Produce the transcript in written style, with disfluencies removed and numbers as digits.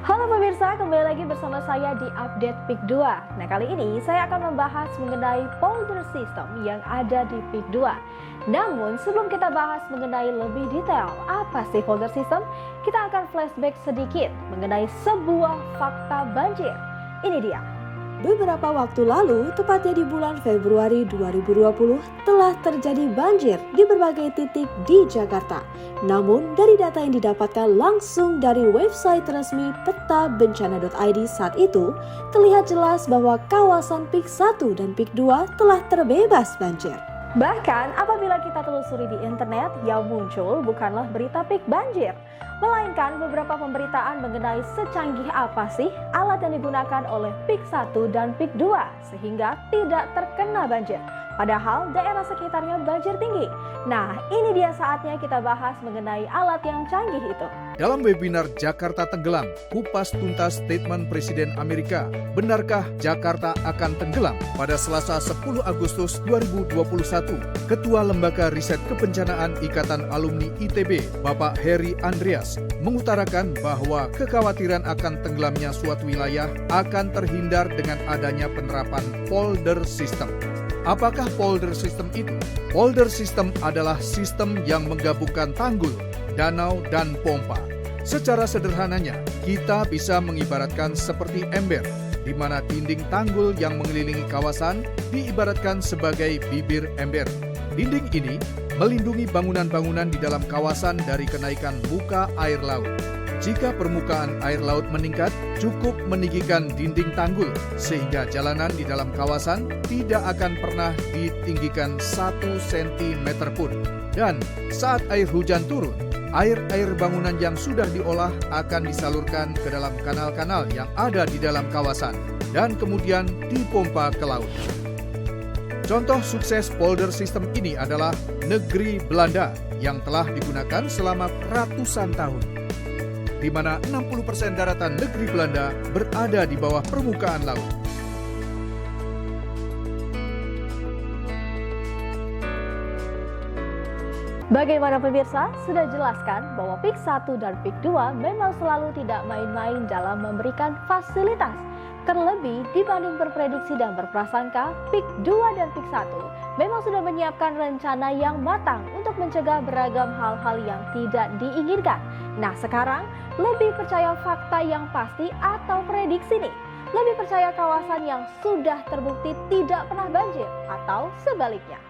Halo pemirsa, kembali lagi bersama saya di Update PIK 2. Nah, kali ini saya akan membahas mengenai polder system yang ada di PIK 2. Namun, sebelum kita bahas mengenai lebih detail apa sih polder system, kita akan flashback sedikit mengenai sebuah fakta banjir. Ini dia. Beberapa waktu lalu, tepatnya di bulan Februari 2020, telah terjadi banjir di berbagai titik di Jakarta. Namun, dari data yang didapatkan langsung dari website resmi petabencana.id saat itu, terlihat jelas bahwa kawasan PIK 1 dan PIK 2 telah terbebas banjir. Bahkan apabila kita telusuri di internet, yang muncul bukanlah berita PIK banjir, melainkan beberapa pemberitaan mengenai secanggih apa sih alat yang digunakan oleh PIK 1 dan PIK 2 sehingga tidak terkena banjir. Padahal daerah sekitarnya banjir tinggi. Nah, ini dia saatnya kita bahas mengenai alat yang canggih itu. Dalam webinar Jakarta Tenggelam, kupas tuntas statement Presiden Amerika, benarkah Jakarta akan tenggelam? Pada Selasa 10 Agustus 2021, Ketua Lembaga Riset Kebencanaan Ikatan Alumni ITB, Bapak Heri Andreas, mengutarakan bahwa kekhawatiran akan tenggelamnya suatu wilayah akan terhindar dengan adanya penerapan polder system. Apakah polder system itu? Polder system adalah sistem yang menggabungkan tanggul, danau, dan pompa. Secara sederhananya, kita bisa mengibaratkan seperti ember, di mana dinding tanggul yang mengelilingi kawasan diibaratkan sebagai bibir ember. Dinding ini melindungi bangunan-bangunan di dalam kawasan dari kenaikan muka air laut. Jika permukaan air laut meningkat, cukup meninggikan dinding tanggul, sehingga jalanan di dalam kawasan tidak akan pernah ditinggikan 1 cm pun. Dan saat air hujan turun, air bangunan yang sudah diolah akan disalurkan ke dalam kanal-kanal yang ada di dalam kawasan, dan kemudian dipompa ke laut. Contoh sukses polder system ini adalah negeri Belanda yang telah digunakan selama ratusan tahun, di mana 60% daratan negeri Belanda berada di bawah permukaan laut. Bagaimana pemirsa? Sudah jelaskan bahwa PIK 1 dan PIK 2 memang selalu tidak main-main dalam memberikan fasilitas. Terlebih dibanding berprediksi dan berprasangka, PIK 2 dan PIK 1 memang sudah menyiapkan rencana yang matang untuk mencegah beragam hal-hal yang tidak diinginkan. Nah, sekarang lebih percaya fakta yang pasti atau prediksi nih? Lebih percaya kawasan yang sudah terbukti tidak pernah banjir atau sebaliknya?